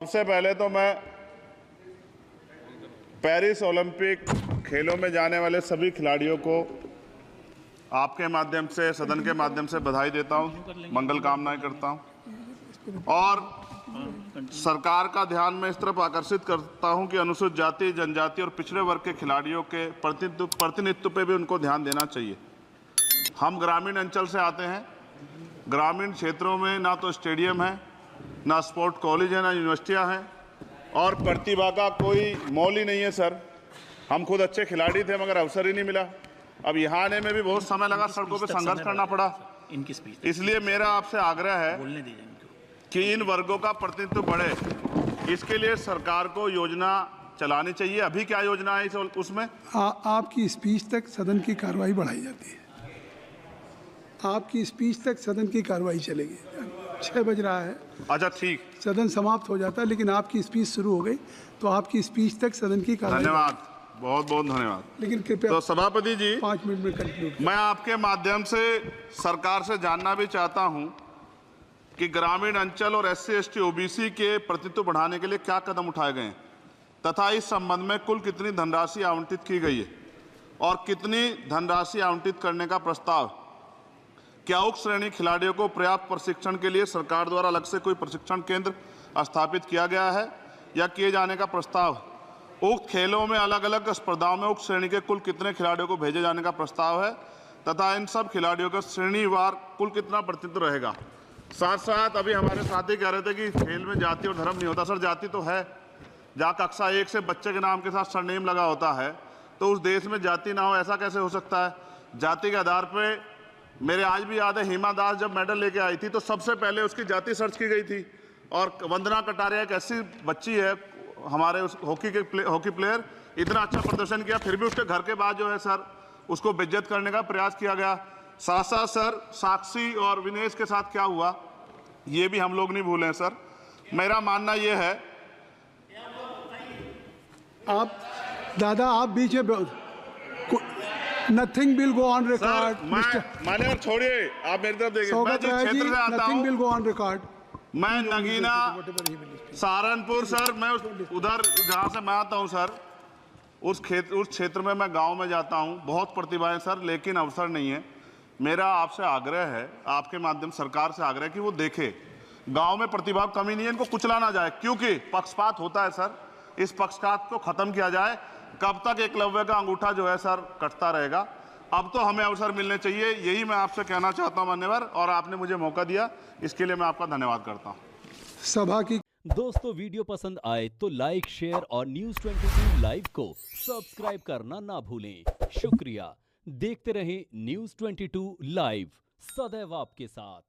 सबसे पहले तो मैं पेरिस ओलंपिक खेलों में जाने वाले सभी खिलाड़ियों को आपके माध्यम से, सदन के माध्यम से बधाई देता हूं, मंगल कामनाएं करता हूं और सरकार का ध्यान में इस तरफ आकर्षित करता हूं कि अनुसूचित जाति, जनजाति और पिछड़े वर्ग के खिलाड़ियों के प्रतिनिधित्व पे भी उनको ध्यान देना चाहिए। हम ग्रामीण अंचल से आते हैं। ग्रामीण क्षेत्रों में ना तो स्टेडियम है, ना स्पोर्ट कॉलेज है, ना यूनिवर्सिटियां हैं और प्रतिभा का कोई मोल ही नहीं है सर। हम खुद अच्छे खिलाड़ी थे मगर अवसर ही नहीं मिला। अब यहाँ आने में भी बहुत समय लगा, सड़कों पे संघर्ष करना पड़ा। इसलिए मेरा आपसे आग्रह है कि इन वर्गों का प्रतिनिधित्व बढ़े, इसके लिए सरकार को योजना चलानी चाहिए। अभी क्या योजना है उसमें? आपकी स्पीच तक सदन की कार्रवाई बढ़ाई जाती है। आपकी स्पीच तक सदन की कार्रवाई चलेगी। 6 बज रहा है। अच्छा ठीक, सदन समाप्त हो जाता है, लेकिन आपकी स्पीच शुरू हो गई तो आपकी स्पीच तक सदन की कार्रवाई। धन्यवाद, बहुत बहुत धन्यवाद। लेकिन कृपया तो सभापति जी 5 मिनट में कंक्लूड। मैं आपके माध्यम से सरकार से जानना भी चाहता हूं कि ग्रामीण अंचल और SC, ST, OBC के प्रतिनिधित्व बढ़ाने के लिए क्या कदम उठाए गए हैं तथा इस संबंध में कुल कितनी धनराशि आवंटित की गई है और कितनी धनराशि आवंटित करने का प्रस्ताव। क्या उक्त श्रेणी खिलाड़ियों को पर्याप्त प्रशिक्षण के लिए सरकार द्वारा अलग से कोई प्रशिक्षण केंद्र स्थापित किया गया है या किए जाने का प्रस्ताव। उक्त खेलों में अलग अलग स्पर्धाओं में उक्त श्रेणी के कुल कितने खिलाड़ियों को भेजे जाने का प्रस्ताव है तथा इन सब खिलाड़ियों का श्रेणीवार कुल कितना प्रतिनिधित्व रहेगा। साथ साथ अभी हमारे साथी कह रहे थे कि खेल में जाति और धर्म नहीं होता। सर जाति तो है, जहाँ कक्षा 1 से बच्चे के नाम के साथ सरनेम लगा होता है तो उस देश में जाति ना हो, ऐसा कैसे हो सकता है? जाति के आधार पर मेरे आज भी याद है, हिमा दास जब मेडल लेके आई थी तो सबसे पहले उसकी जाति सर्च की गई थी। और वंदना कटारिया एक ऐसी बच्ची है हमारे उस हॉकी प्लेयर, इतना अच्छा प्रदर्शन किया, फिर भी उसके घर के बाद जो है सर उसको बेइज्जत करने का प्रयास किया गया। साथ साथ सर साक्षी और विनेश के साथ क्या हुआ ये भी हम लोग नहीं भूलें सर। मेरा मानना ये है, आप दादा आप बीच में nothing will go on record. माने और छोड़िए, आप मेरी तरफ देखिए। मैं जिस क्षेत्र से आता हूं, nothing will go on record. मैं नगीना सहारनपुर सर, मैं उधर जहाँ से मैं आता हूँ सर, उस क्षेत्र में मैं गांव में जाता हूँ। बहुत प्रतिभाएं सर, लेकिन अवसर नहीं है। मेरा आपसे आग्रह है, आपके माध्यम सरकार से आग्रह है कि वो देखे गांव में प्रतिभा कमी नहीं है, इनको कुचला ना जाए क्योंकि पक्षपात होता है सर। इस पक्षपात को खत्म किया जाए। कब तक एकलव्य का अंगूठा जो है सर कटता रहेगा? अब तो हमें अवसर मिलने चाहिए, यही मैं आपसे कहना चाहता हूं मान्यवर, और आपने मुझे मौका दिया इसके लिए मैं आपका धन्यवाद करता हूं। सभा की दोस्तों वीडियो पसंद आए तो लाइक, शेयर और News 22 लाइव को सब्सक्राइब करना ना भूलें। शुक्रिया। देखते रहें News 22 लाइव, सदैव आपके साथ।